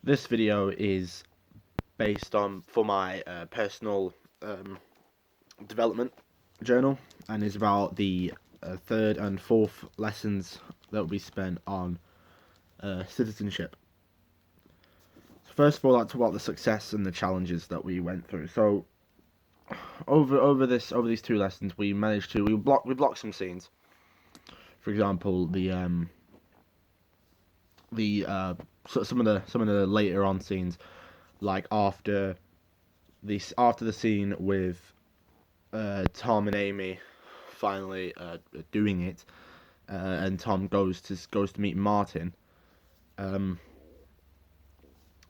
This video is based on for my personal development journal and is about the third and fourth lessons that will be spent on citizenship. So first of all, I'll talk about the success and the challenges that we went through. So over these two lessons, we managed to we blocked some scenes. For example, some of the later on scenes, like after the scene with Tom and Amy finally doing it, and Tom goes to meet Martin. Um,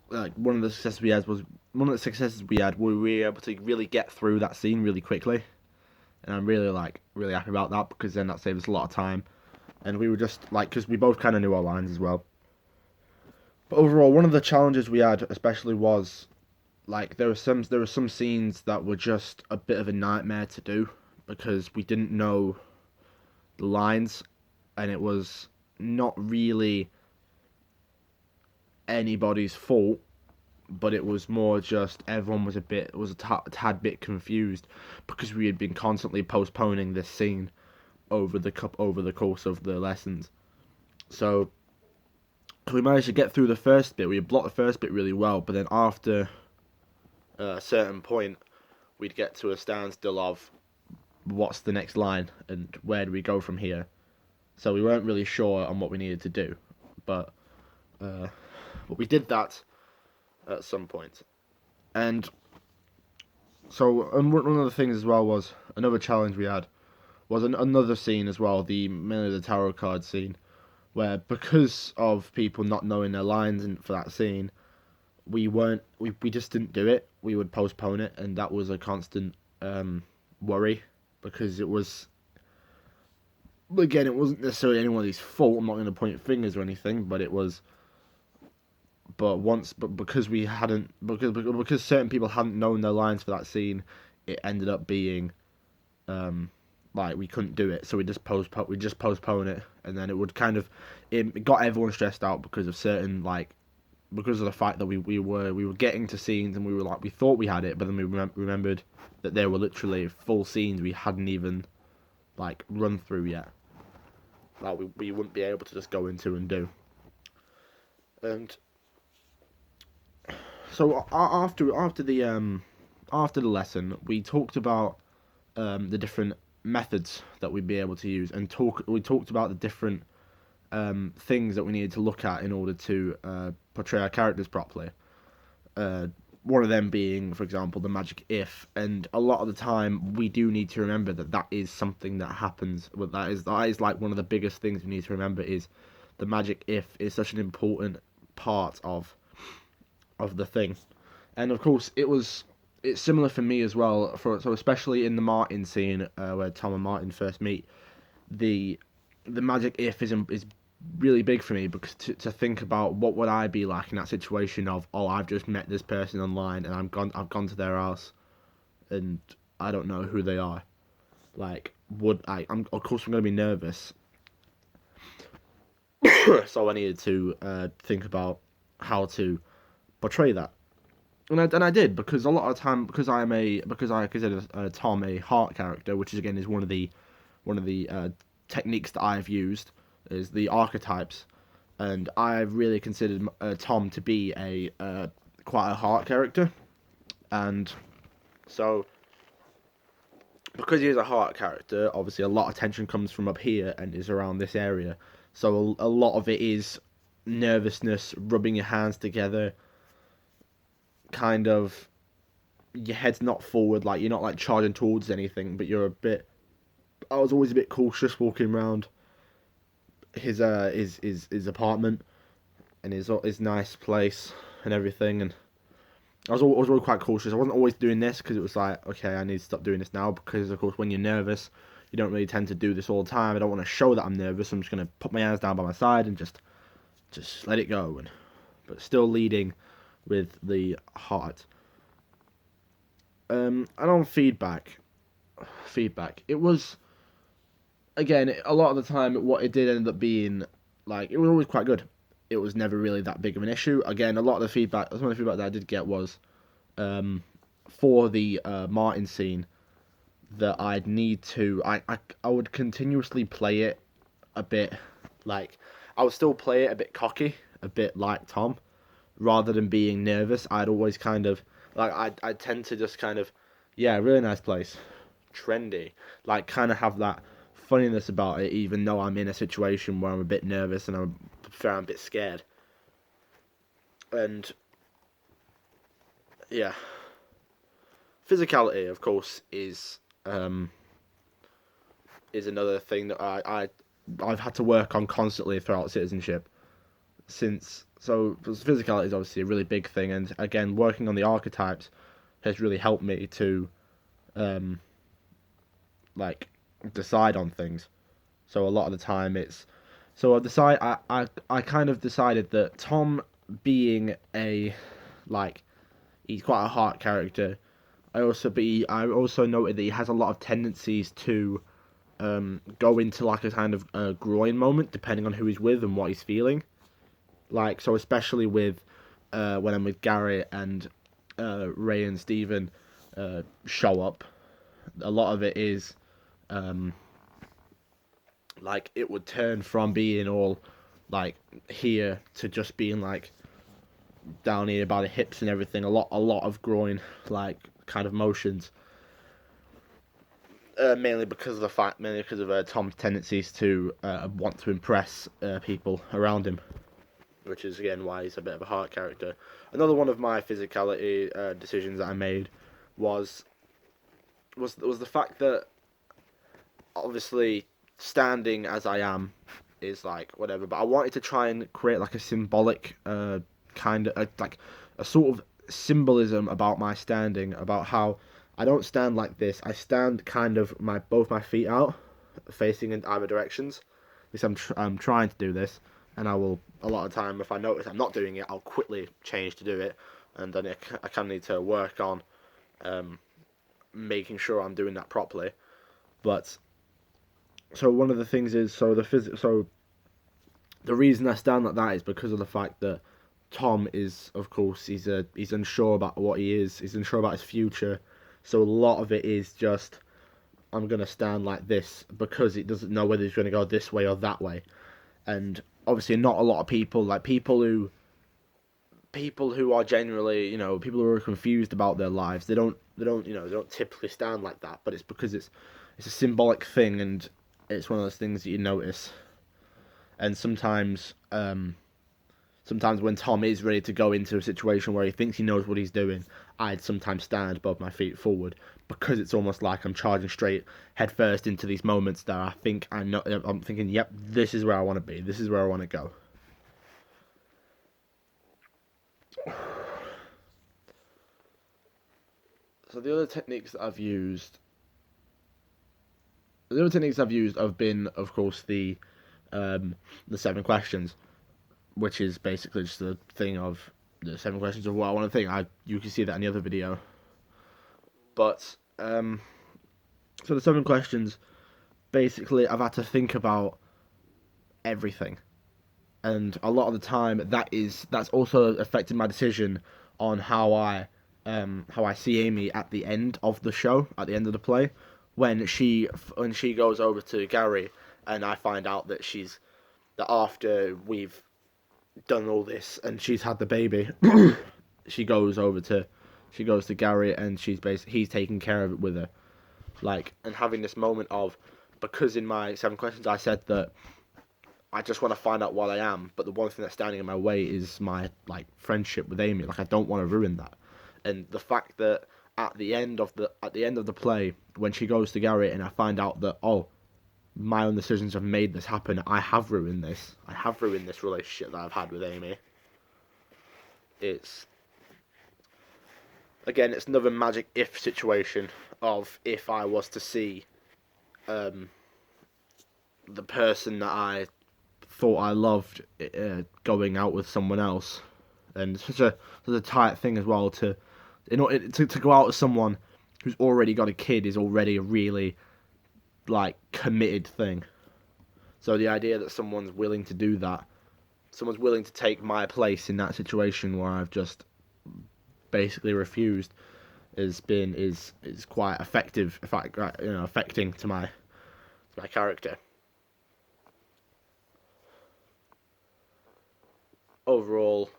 like one of the successes we had. We were able to really get through that scene really quickly, and I'm really happy about that because then that saved us a lot of time. And we were just because we both kind of knew our lines as well. But overall, one of the challenges we had, especially, was there were some scenes that were just a bit of a nightmare to do because we didn't know the lines, and it was not really anybody's fault, but it was more just everyone was a tad bit confused because we had been constantly postponing this scene over the course of the lessons. So we managed to get through the first bit. We blocked the first bit really well, but then after a certain point, we'd get to a standstill of what's the next line and where do we go from here. So we weren't really sure on what we needed to do, but we did that at some point. And one of the things as well was another challenge we had was another scene as well, mainly the tarot card scene, where because of people not knowing their lines for that scene, we just didn't do it. We would postpone it, and that was a constant worry because it was, again, it wasn't necessarily anybody's fault. I'm not going to point fingers or anything, but it was. But because we hadn't, because certain people hadn't known their lines for that scene, it ended up being, we couldn't do it. So we just postpone it, and then it got everyone stressed out because of because of the fact that we were getting to scenes and we thought we had it, but then we remembered that there were literally full scenes we hadn't even run through yet. We wouldn't be able to just go into and do. And so after the lesson, we talked about the different methods that we'd be able to use, and we talked about the different things that we needed to look at in order to portray our characters properly. One of them being, for example, the magic if, and a lot of the time we do need to remember that is something that happens. But that is one of the biggest things we need to remember is the magic if is such an important part of the thing. And of course, it's similar for me as well. So especially in the Martin scene where Tom and Martin first meet, the magic if is really big for me because to think about what would I be like in that situation of, oh, I've just met this person online and I've gone to their house and I don't know who they are. Of course I'm gonna be nervous. So I needed to think about how to portray that. And I did because a lot of time because I consider Tom a heart character, which is again is one of the techniques that I've used is the archetypes, and I've really considered Tom to be a quite a heart character, and so because he is a heart character, obviously a lot of tension comes from up here and is around this area, so a lot of it is nervousness, rubbing your hands together, kind of your head's not forward, you're not charging towards anything, but I was always a bit cautious walking around his apartment and his nice place and everything, and I was always quite cautious. I wasn't always doing this because it was okay, I need to stop doing this now because of course when you're nervous you don't really tend to do this all the time. I don't want to show that I'm nervous, so I'm just going to put my hands down by my side and just let it go, but still leading with the heart. And on feedback, it was, again, a lot of the time what it did end up being it was always quite good. it was never really that big of an issue. Again, a lot of the feedback, some of the feedback that I did get was for the Martin scene that I'd need to, I would continuously play it a bit like, I would still play it a bit cocky, a bit like Tom, rather than being nervous. I'd always kind of, like, I tend to just kind of, yeah, really nice place, trendy, like, kind of have that funniness about it, even though I'm in a situation where I'm a bit nervous and I'm a bit scared. And yeah, physicality, of course, is another thing that I've had to work on constantly throughout Citizenship. So physicality is obviously a really big thing, and again, working on the archetypes has really helped me to um, like decide on things. So a lot of the time it's so I kind of decided that Tom being a like he's quite a heart character. I also noted that he has a lot of tendencies to go into like a kind of groin moment depending on who he's with and what he's feeling. Like, so especially with when I'm with Gary and Ray and Steven show up, a lot of it is like it would turn from being all like here to just being like down here by the hips and everything. A lot of groin like kind of motions. Mainly because of Tom's tendencies to want to impress people around him, which is again why he's a bit of a heart character. Another one of my physicality decisions that I made was the fact that obviously standing as I am is like whatever, but I wanted to try and create like a symbolic kind of like a sort of symbolism about my standing, about how I don't stand like this. I stand kind of both my feet out, facing in either directions. At least I'm trying to do this, and I will a lot of time if I notice I'm not doing it, I'll quickly change to do it, and then I kind of need to work on making sure I'm doing that properly. But so one of the things is so the reason I stand like that is because of the fact that Tom is, of course, he's unsure about what he is. He's unsure about his future. So a lot of it is just I'm gonna stand like this because it doesn't know whether he's gonna go this way or that way. And obviously, not a lot of people like people who are generally, people who are confused about their lives. They don't typically stand like that. But it's because it's a symbolic thing, and it's one of those things that you notice. And sometimes when Tom is ready to go into a situation where he thinks he knows what he's doing, I'd sometimes stand both my feet forward because it's almost like I'm charging straight head first into these moments that I think I know. I'm thinking, yep, this is where I want to be. This is where I want to go. So the other techniques that I've used have been, of course, the 7 questions, which is basically just the thing of the 7 questions of what I want to think. You can see that in the other video. But so the 7 questions, basically, I've had to think about everything, and a lot of the time that's also affected my decision on how I see Amy at the end of the show, at the end of the play, when she goes over to Gary, and I find out that after we've done all this and she's had the baby, she goes to Gary, and he's taking care of it with her, like, and having this moment of, because in my 7 questions I said that I just want to find out what I am, but the one thing that's standing in my way is my like friendship with Amy. Like, I don't want to ruin that. And the fact that at the end of the play, when she goes to Gary, and I find out that, oh, my own decisions have made this happen. I have ruined this. I have ruined this relationship that I've had with Amy. It's another magic if situation of if I was to see the person that I thought I loved going out with someone else, and it's such a tight thing as well to go out with someone who's already got a kid is already a really like committed thing. So the idea that someone's willing to do that someone's willing to take my place in that situation where I've just basically refused is quite effective. In fact, affecting to my character. Overall,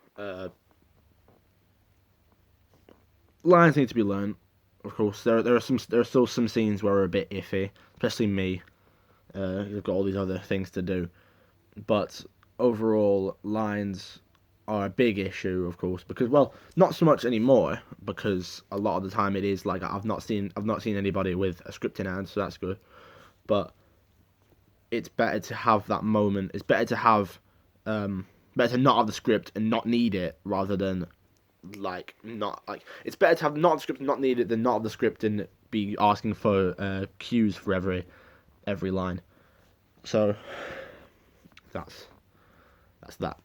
lines need to be learned. Of course, there are still some scenes where are a bit iffy, especially me. You've got all these other things to do, but overall, lines are a big issue, of course, because well, not so much anymore, because a lot of the time it is like I've not seen anybody with a script in hand, so that's good. But it's better to have that moment. It's better to not have the script and not need it rather than like not like it's better to have not the script and not need it than not have the script and be asking for cues for every line. So that's that.